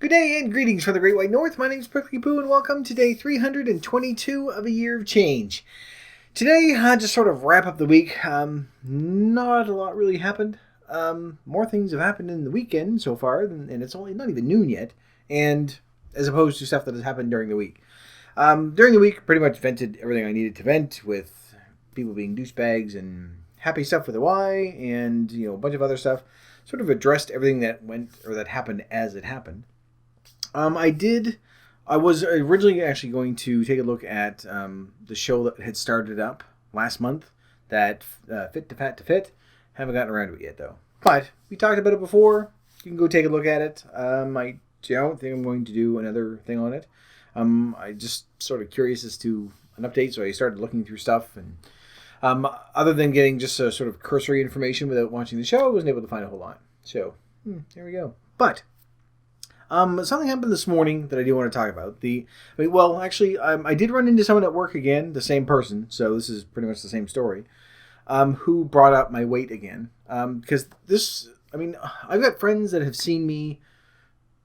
Good day and greetings from the Great White North. My name is Prickly Poo and welcome to day 322 of a year of change. Today, just sort of wrap up the week. Not a lot really happened. More things have happened in the weekend so far, and it's only not even noon yet, and as opposed to stuff that has happened during the week. During the week, pretty much vented everything I needed to vent, with people being douchebags and happy stuff with a Y, and a bunch of other stuff. Sort of addressed everything that went or that happened as it happened. I did. I was originally actually going to take a look at the show that had started up last month, that Fit to Fat to Fit. Haven't gotten around to it yet, though. But we talked about it before. You can go take a look at it. I don't think I'm going to do another thing on it. I just sort of curious as to an update, so I started looking through stuff. And other than getting just a sort of cursory information without watching the show, I wasn't able to find a whole lot. So, there we go. But something happened this morning that I do want to talk about. I did run into someone at work again, the same person, so this is pretty much the same story, who brought up my weight again. Because I've got friends that have seen me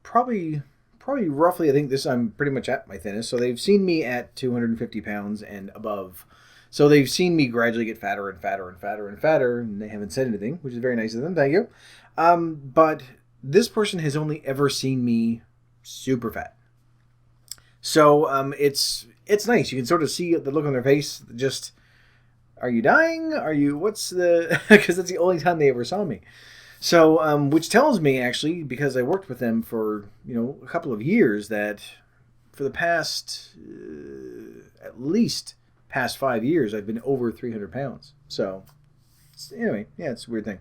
probably roughly, I think I'm pretty much at my thinnest, so they've seen me at 250 pounds and above. So they've seen me gradually get fatter and fatter and fatter and fatter, and they haven't said anything, which is very nice of them, thank you. But this person has only ever seen me super fat. So it's nice. You can sort of see the look on their face. Just, are you dying? What's the... Because that's the only time they ever saw me. So, which tells me, actually, because I worked with them for, a couple of years, that for the past, at least past 5 years, I've been over 300 pounds. So, anyway, yeah, it's a weird thing.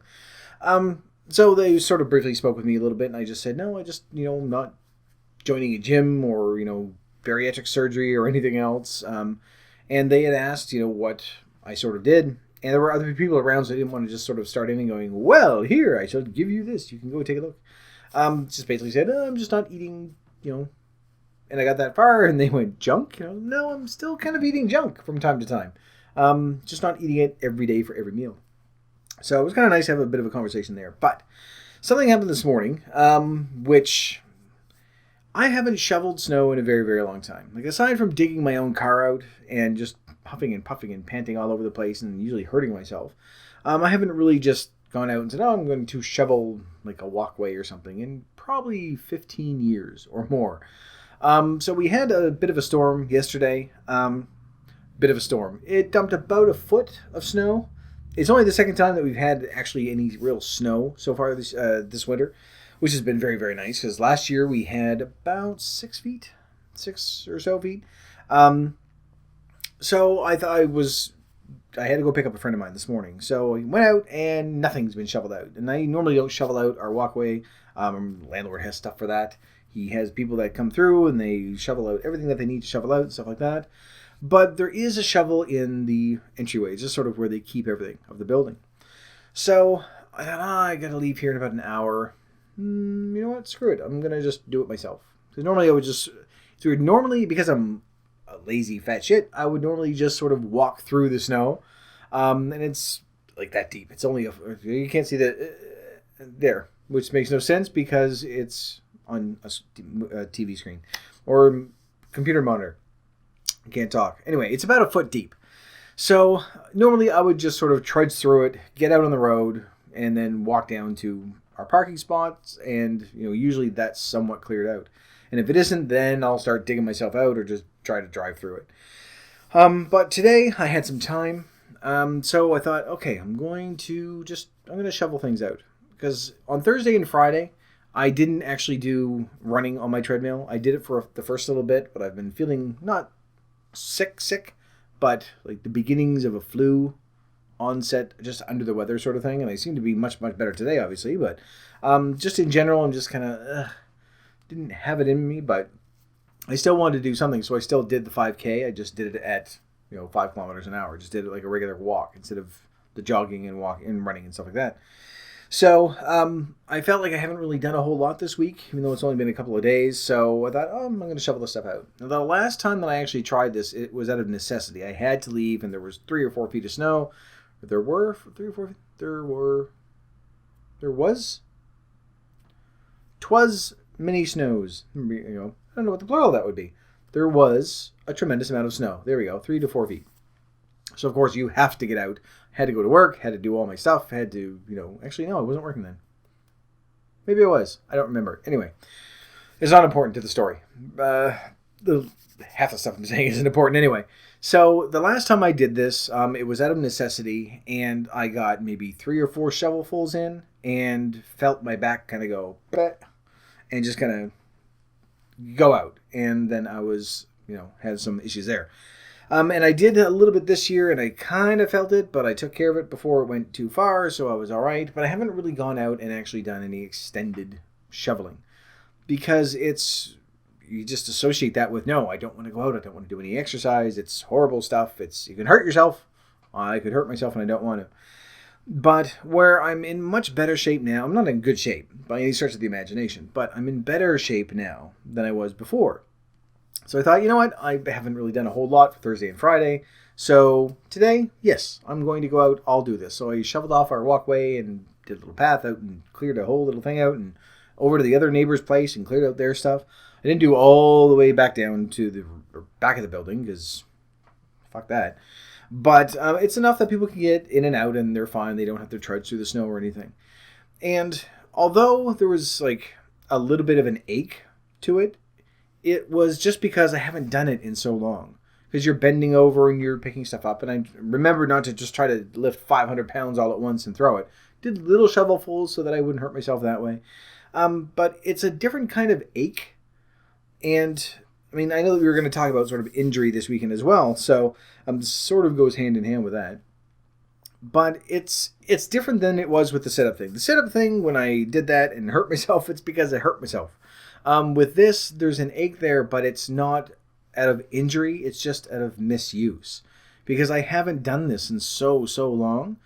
So they sort of briefly spoke with me a little bit, and I just said, no, I just, I'm not joining a gym or, bariatric surgery or anything else. And they had asked, what I sort of did. And there were other people around, so I didn't want to just sort of start in and going, well, here, I shall give you this. You can go take a look. Just basically said, I'm just not eating, And I got that far, and they went, junk? No, I'm still kind of eating junk from time to time. Just not eating it every day for every meal. So it was kind of nice to have a bit of a conversation there. But something happened this morning, which I haven't shoveled snow in a very, very long time. Like, aside from digging my own car out and just huffing and puffing and panting all over the place and usually hurting myself, I haven't really just gone out and said, I'm going to shovel like a walkway or something in probably 15 years or more. So we had a bit of a storm yesterday. It dumped about a foot of snow. It's only the second time that we've had actually any real snow so far this winter, which has been very, very nice, because last year we had about 6 or so feet. So I thought I had to go pick up a friend of mine this morning. So I went out and nothing's been shoveled out. And I normally don't shovel out our walkway. Landlord has stuff for that. He has people that come through and they shovel out everything that they need to shovel out and stuff like that. But there is a shovel in the entryway, just sort of where they keep everything of the building. So I thought, I got to leave here in about an hour. You know what? Screw it. I'm going to just do it myself. Because normally because I'm a lazy fat shit, I would normally just sort of walk through the snow. And it's like that deep. It's only, you can't see there, which makes no sense because it's on a TV screen or computer monitor. I can't talk. Anyway, it's about a foot deep. So normally I would just sort of trudge through it, get out on the road, and then walk down to our parking spots. And, usually that's somewhat cleared out. And if it isn't, then I'll start digging myself out or just try to drive through it. But today I had some time. So I thought, okay, I'm going to shovel things out. Because on Thursday and Friday, I didn't actually do running on my treadmill. I did it for the first little bit, but I've been feeling not sick, but like the beginnings of a flu onset, just under the weather sort of thing. And I seem to be much, much better today, obviously. But just in general, I'm just kind of didn't have it in me, but I still wanted to do something. So I still did the 5K. I just did it at 5 kilometers an hour. Just did it like a regular walk instead of the jogging and walking and running and stuff like that. So I felt like I haven't really done a whole lot this week, even though it's only been a couple of days. So I thought, I'm going to shovel this stuff out. Now, the last time that I actually tried this, it was out of necessity. I had to leave, and there was 3 or 4 feet of snow. There were 3 or 4. There was. 'Twas mini snows. I don't know what the plural of that would be. There was a tremendous amount of snow. There we go, 3 to 4 feet. So, of course, you have to get out. Had to go to work, had to do all my stuff, had to, actually, no, I wasn't working then. Maybe I was. I don't remember. Anyway, it's not important to the story. Half the stuff I'm saying isn't important anyway. So, the last time I did this, it was out of necessity, and I got maybe 3 or 4 shovelfuls in, and felt my back kind of go, bleh, and just kind of go out. And then I was, had some issues there. And I did a little bit this year, and I kind of felt it, but I took care of it before it went too far, so I was all right. But I haven't really gone out and actually done any extended shoveling because you just associate that with, no, I don't want to go out. I don't want to do any exercise. It's horrible stuff. You can hurt yourself. I could hurt myself, and I don't want to. But where I'm in much better shape now, I'm not in good shape by any stretch of the imagination, but I'm in better shape now than I was before. So I thought, you know what, I haven't really done a whole lot for Thursday and Friday. So today, yes, I'm going to go out, I'll do this. So I shoveled off our walkway and did a little path out and cleared a whole little thing out and over to the other neighbor's place and cleared out their stuff. I didn't do all the way back down to the back of the building because fuck that. But it's enough that people can get in and out and they're fine. They don't have to trudge through the snow or anything. And although there was like a little bit of an ache to it, it was just because I haven't done it in so long. Because you're bending over and you're picking stuff up. And I remember not to just try to lift 500 pounds all at once and throw it. Did little shovelfuls so that I wouldn't hurt myself that way. But it's a different kind of ache. And I mean, I know that we were going to talk about sort of injury this weekend as well. So sort of goes hand in hand with that. But it's different than it was with the sit-up thing. The sit-up thing, when I did that and hurt myself, it's because I hurt myself. With this, there's an ache there, but it's not out of injury. It's just out of misuse. Because I haven't done this in so long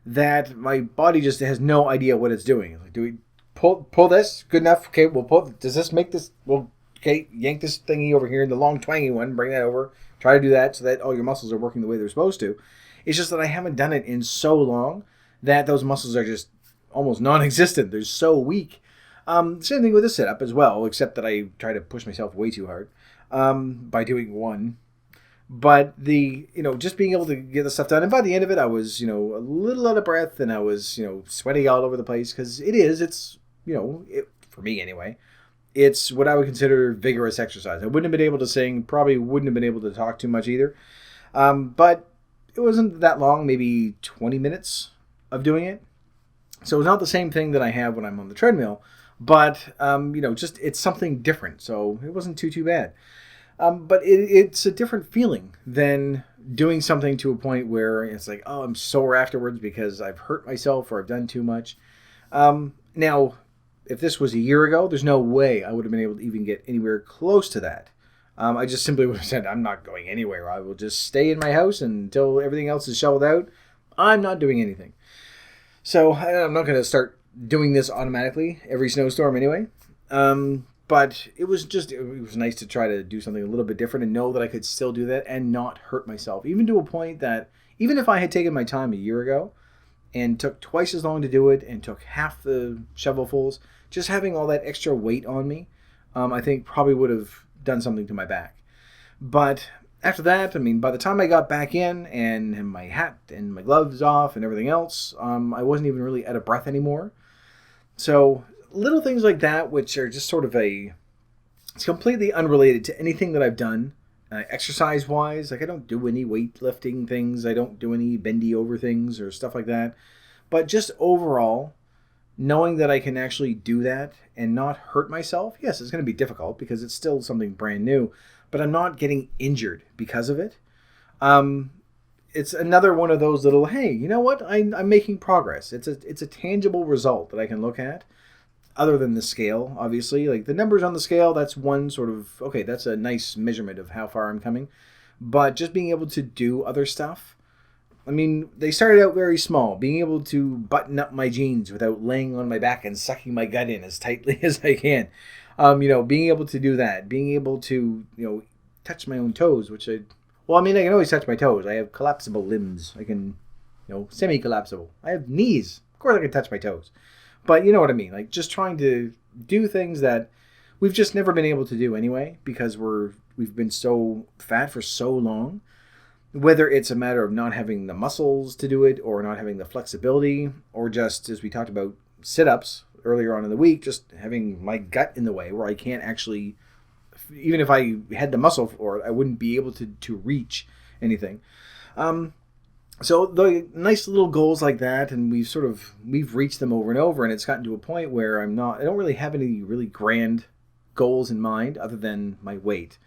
that my body just has no idea what it's doing. Like, do we pull this? Good enough? Okay, we'll pull. Does this make this? Well, okay, yank this thingy over here, the long twangy one, bring that over. Try to do that so that all your muscles are working the way they're supposed to. It's just that I haven't done it in so long that those muscles are just almost non-existent. They're so weak. Same thing with this setup as well, except that I try to push myself way too hard by doing one. But just being able to get the stuff done. And by the end of it, I was, a little out of breath and I was, sweating all over the place because it's, for me anyway, it's what I would consider vigorous exercise. I wouldn't have been able to sing, probably wouldn't have been able to talk too much either. But it wasn't that long, maybe 20 minutes of doing it. So it's not the same thing that I have when I'm on the treadmill. But, just it's something different. So it wasn't too bad. But it's a different feeling than doing something to a point where it's like, oh, I'm sore afterwards because I've hurt myself or I've done too much. Now, if this was a year ago, there's no way I would have been able to even get anywhere close to that. I just simply would have said, I'm not going anywhere. I will just stay in my house until everything else is shoveled out. I'm not doing anything. So I'm not going to start doing this automatically every snowstorm anyway. But it was nice to try to do something a little bit different and know that I could still do that and not hurt myself. Even to a point that even if I had taken my time a year ago and took twice as long to do it and took half the shovelfuls, just having all that extra weight on me, I think probably would have done something to my back. But after that, by the time I got back in and my hat and my gloves off and everything else, I wasn't even really out of breath anymore. So little things like that, which are just sort of it's completely unrelated to anything that I've done exercise-wise. Like I don't do any weightlifting things. I don't do any bendy over things or stuff like that. But just overall, knowing that I can actually do that and not hurt myself, yes, it's going to be difficult because it's still something brand new, but I'm not getting injured because of it. It's another one of those little, hey, you know what? I'm making progress. It's a tangible result that I can look at. Other than the scale, obviously. Like the numbers on the scale, that's one sort of, okay, that's a nice measurement of how far I'm coming. But just being able to do other stuff, they started out very small. Being able to button up my jeans without laying on my back and sucking my gut in as tightly as I can. Being able to do that. Being able to, touch my own toes, which I can always touch my toes. I have collapsible limbs. I can, semi-collapsible. I have knees. Of course I can touch my toes. But you know what I mean, like just trying to do things that we've just never been able to do anyway because we've been so fat for so long. Whether it's a matter of not having the muscles to do it or not having the flexibility or just, as we talked about, sit-ups earlier on in the week, just having my gut in the way where I can't actually, even if I had the muscle for it, I wouldn't be able to reach anything. So the nice little goals like that, and we've reached them over and over, and it's gotten to a point where I don't really have any really grand goals in mind other than my weight.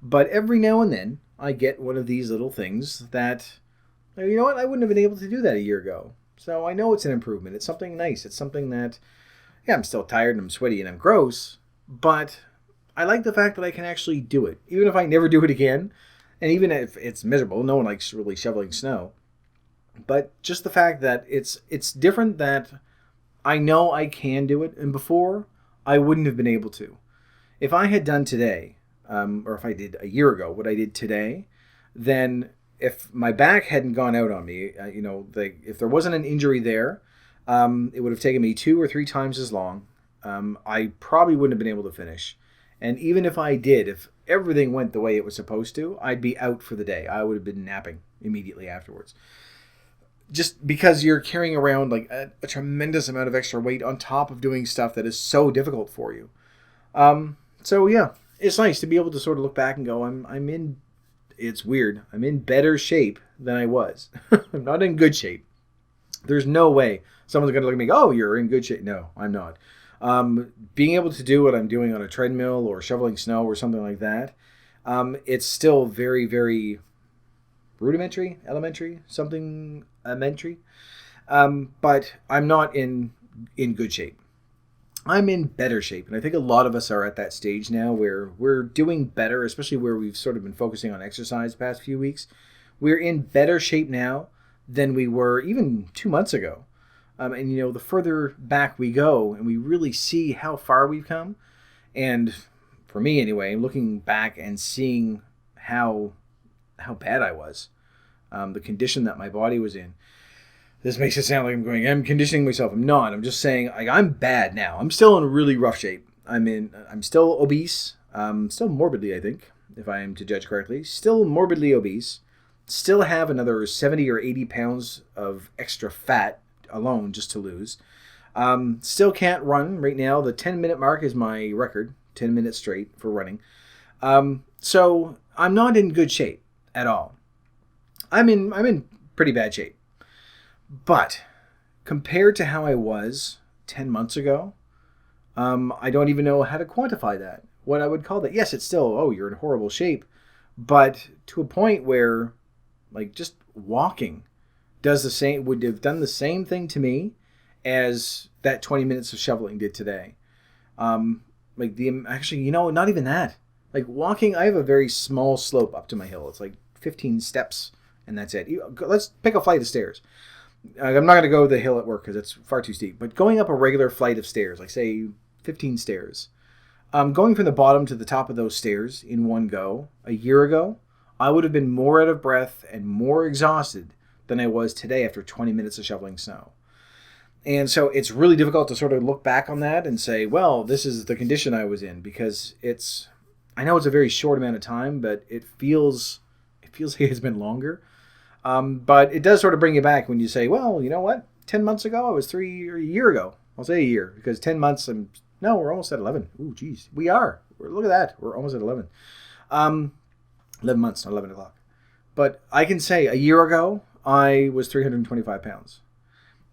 But every now and then I get one of these little things that, you know what, I wouldn't have been able to do that a year ago. So I know it's an improvement. It's something nice. It's something that, yeah, I'm still tired and I'm sweaty and I'm gross, but I like the fact that I can actually do it. Even if I never do it again, and even if it's miserable, no one likes really shoveling snow. But just the fact that it's different, that I know I can do it, and before, I wouldn't have been able to. If I had done today, or if I did a year ago what I did today, then if my back hadn't gone out on me, if there wasn't an injury there, it would have taken me 2 or 3 times as long. I probably wouldn't have been able to finish. And even if I did, if everything went the way it was supposed to, I'd be out for the day. I would have been napping immediately afterwards. Just because you're carrying around like a tremendous amount of extra weight on top of doing stuff that is so difficult for you. So yeah, it's nice to be able to sort of look back and go, I'm in, it's weird, I'm in better shape than I was. I'm not in good shape. There's no way someone's going to look at me and go, oh, you're in good shape. No, I'm not. Being able to do what I'm doing on a treadmill or shoveling snow or something like that, it's still very, very elementary, but I'm not in good shape. I'm in better shape, and I think a lot of us are at that stage now where we're doing better, especially where we've sort of been focusing on exercise the past few weeks. We're in better shape now than we were even 2 months ago. And the further back we go and we really see how far we've come, and for me anyway, looking back and seeing how bad I was, the condition that my body was in. This makes it sound like I'm conditioning myself. I'm not. I'm just saying I'm bad now. I'm still in really rough shape. I'm still obese. Still morbidly, I think, if I am to judge correctly. Still morbidly obese. Still have another 70 or 80 pounds of extra fat alone just to lose. Still can't run right now. The 10-minute mark is my record. 10 minutes straight for running. So I'm not in good shape at all. I'm in pretty bad shape. But compared to how I was 10 months ago, I don't even know how to quantify that. What I would call that. Yes, it's still, oh, you're in horrible shape. But to a point where, like, just walking would have done the same thing to me as that 20 minutes of shoveling did today. Actually, not even that. Like walking, I have a very small slope up to my hill. It's like 15 steps, and that's it. Let's pick a flight of stairs. I'm not going to go the hill at work because it's far too steep. But going up a regular flight of stairs, like say 15 stairs, going from the bottom to the top of those stairs in one go, a year ago, I would have been more out of breath and more exhausted than I was today after 20 minutes of shoveling snow. And so it's really difficult to sort of look back on that and say, well, this is the condition I was in, because I know it's a very short amount of time, but it feels like it's been longer. But it does sort of bring you back when you say, well, you know what? 10 months ago, I was 3, or a year ago. I'll say a year, because 10 months, we're almost at 11. Ooh, geez. We are. Look at that. We're almost at 11. 11 months, not 11 o'clock. But I can say a year ago, I was 325 pounds.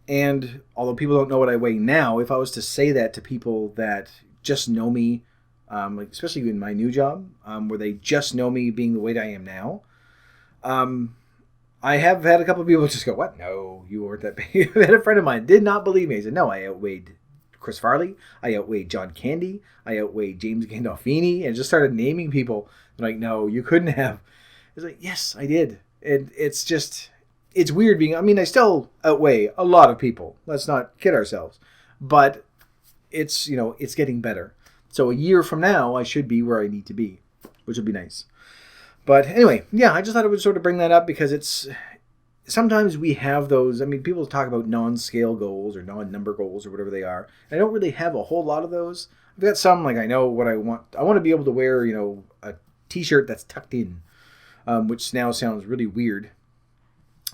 And although people don't know what I weigh now, if I was to say that to people that just know me, especially in my new job, where they just know me being the weight I am now, I have had a couple of people just go, what? No, you weren't that big. I had a friend of mine did not believe me. He said, no, I outweighed Chris Farley. I outweighed John Candy. I outweighed James Gandolfini, and just started naming people. They're like, no, you couldn't have. It's like, yes, I did. And it's weird I still outweigh a lot of people. Let's not kid ourselves. But it's getting better. So a year from now, I should be where I need to be, which would be nice. But anyway, yeah, I just thought I would sort of bring that up because sometimes we have those. People talk about non-scale goals or non-number goals or whatever they are. I don't really have a whole lot of those. I've got some, like, I know what I want. I want to be able to wear, a t-shirt that's tucked in, which now sounds really weird.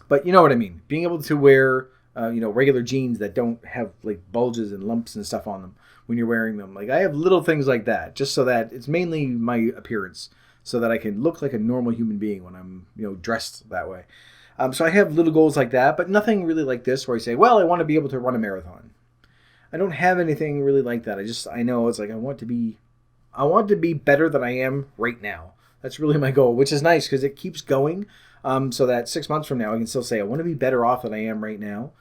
But you know what I mean. Being able to wear, regular jeans that don't have, like, bulges and lumps and stuff on them when you're wearing them. Like, I have little things like that, just so that it's mainly my appearance, so that I can look like a normal human being when I'm, dressed that way. So I have little goals like that, but nothing really like this where I say, well, I want to be able to run a marathon. I don't have anything really like that. I know it's like I want to be better than I am right now. That's really my goal, which is nice because it keeps going. So that 6 months from now, I can still say I want to be better off than I am right now.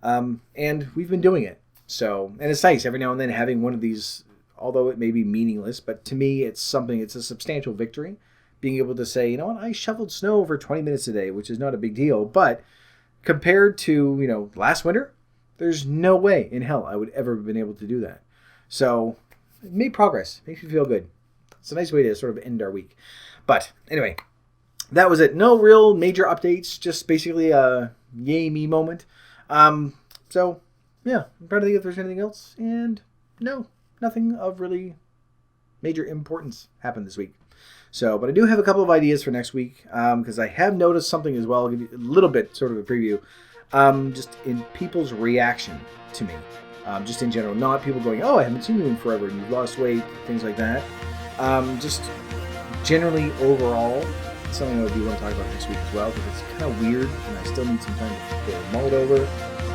And we've been doing it. So, and it's nice every now and then having one of these, although it may be meaningless, but to me, it's a substantial victory. Being able to say, you know what, I shoveled snow for 20 minutes a day, which is not a big deal. But compared to, last winter, there's no way in hell I would ever have been able to do that. So it made progress. Makes me feel good. It's a nice way to sort of end our week. But anyway, that was it. No real major updates. Just basically a yay me moment. So yeah, I'm trying to think if there's anything else. And no, nothing of really major importance happened this week. So, but I do have a couple of ideas for next week because I have noticed something as well. I'll give you a little bit, sort of a preview, just in people's reaction to me, just in general. Not people going, oh, I haven't seen you in forever and you've lost weight, things like that. Just generally overall, it's something I do want to talk about next week as well because it's kind of weird and I still need some time to get it mulled over,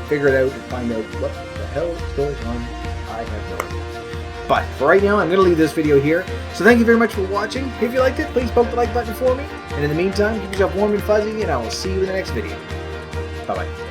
figure it out, and find out what the hell is going on. I have no idea. But for right now, I'm going to leave this video here. So thank you very much for watching. If you liked it, please poke the like button for me. And in the meantime, keep yourself warm and fuzzy, and I will see you in the next video. Bye-bye.